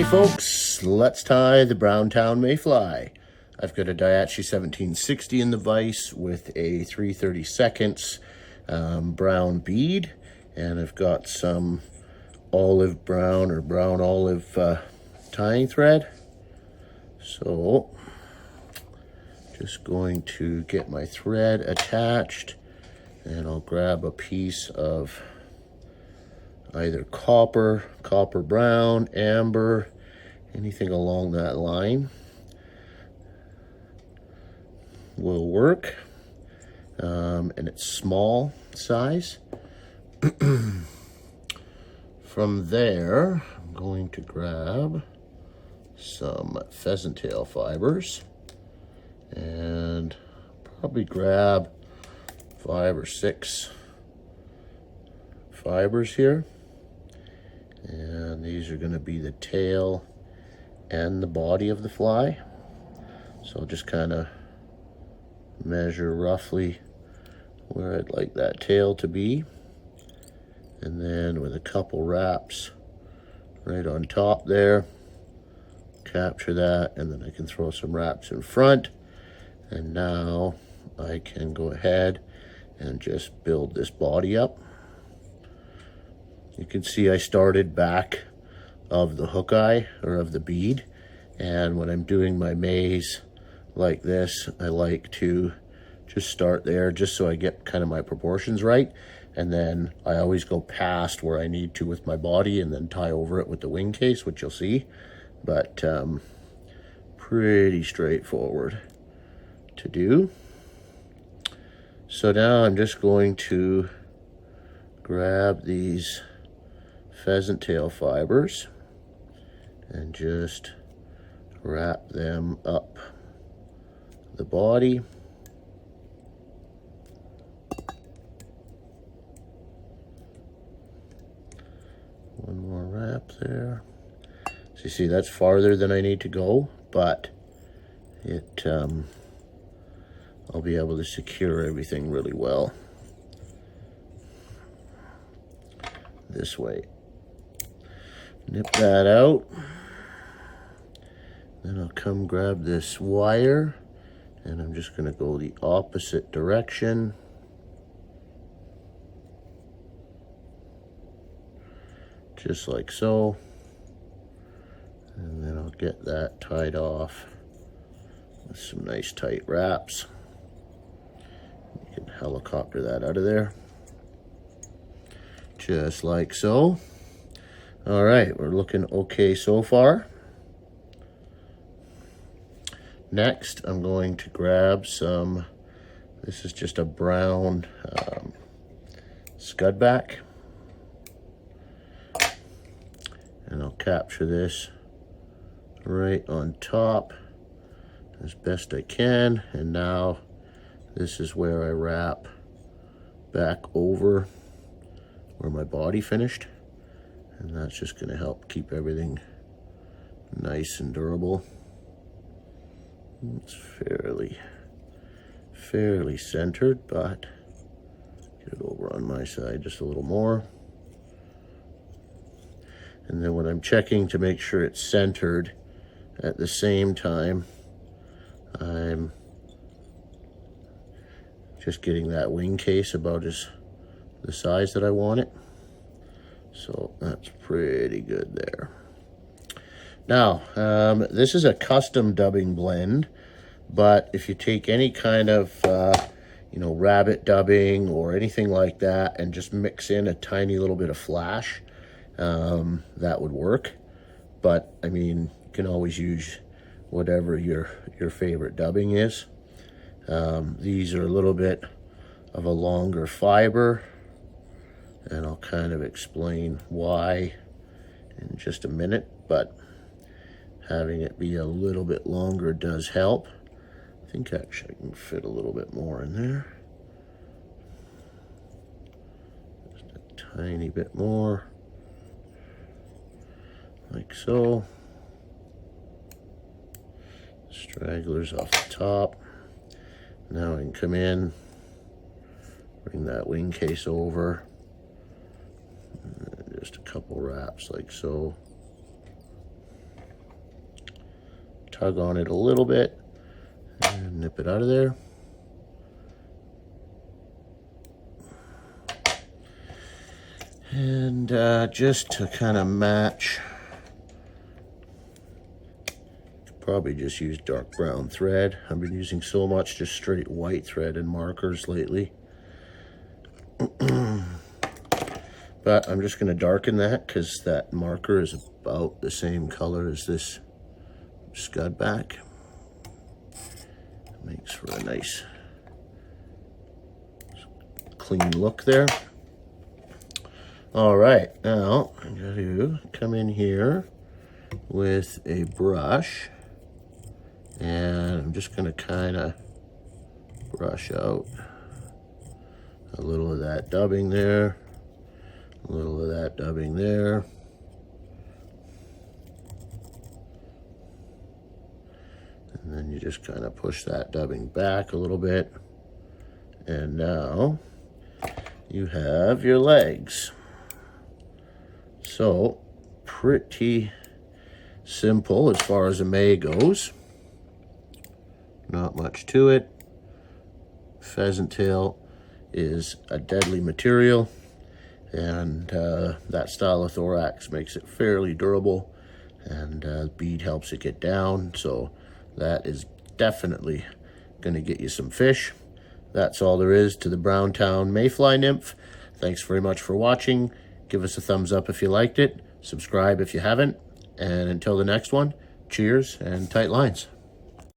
Okay folks, let's tie the Browntown Mayfly. I've got a Daihatsu 1760 in the vise with a 3/32 brown bead, and I've got some olive brown or brown olive tying thread. So just going to get my thread attached, and I'll grab a piece of either copper brown, amber, anything along that line will work. And it's small size. From there, I'm going to grab some pheasant tail fibers and probably grab 5 or 6 fibers here. And these are going to be the tail and the body of the fly. So I'll just kind of measure roughly where I'd like that tail to be. And then with a couple wraps right on top there, capture that, and then I can throw some wraps in front. And now I can go ahead and just build this body up. You can see I started back of the hook eye or of the bead, and when I'm doing my maze like this, I like to just start there just so I get kind of my proportions right, and then I always go past where I need to with my body and then tie over it with the wing case, which you'll see. But pretty straightforward to do. So now I'm just going to grab these pheasant tail fibers and just wrap them up the body. One more wrap there. So you see that's farther than I need to go, but it I'll be able to secure everything really well this way. Nip that out. Then I'll come grab this wire, and I'm just going to go the opposite direction. Just like so. And then I'll get that tied off with some nice tight wraps. You can helicopter that out of there. Just like so. All right, we're looking okay so far. Next, I'm going to grab some, this is just a brown scudback. And I'll capture this right on top as best I can. And now this is where I wrap back over where my body finished. And that's just going to help keep everything nice and durable. It's fairly centered, but get it over on my side just a little more. And then when I'm checking to make sure it's centered, at the same time, I'm just getting that wing case about the size that I want it. So that's pretty good there. Now, this is a custom dubbing blend, but if you take any kind of, rabbit dubbing or anything like that and just mix in a tiny little bit of flash, that would work. But, I mean, you can always use whatever your favorite dubbing is. These are a little bit of a longer fiber, and I'll kind of explain why in just a minute, but having it be a little bit longer does help. I think actually I can fit a little bit more in there. Just a tiny bit more, like so. Stragglers off the top. Now I can come in, bring that wing case over, just a couple wraps like so. tug on it a little bit and nip it out of there. And just to kind of match, probably just use dark brown thread. I've been using so much just straight white thread and markers lately. But I'm just going to darken that because that marker is about the same color as this scud back. Makes for a nice clean look there. All right, now I'm going to come in here with a brush, and I'm just going to kind of brush out a little of that dubbing there, a little of that dubbing there. And then you just kind of push that dubbing back a little bit. And now you have your legs. So, pretty simple as far as a May goes. Not much to it. Pheasant tail is a deadly material, and that style of thorax makes it fairly durable, and bead helps it get down, so that is definitely going to get you some fish. That's all there is to the Browntown Mayfly Nymph. Thanks very much for watching. Give us a thumbs up if you liked it. Subscribe if you haven't. And until the next one, cheers and tight lines.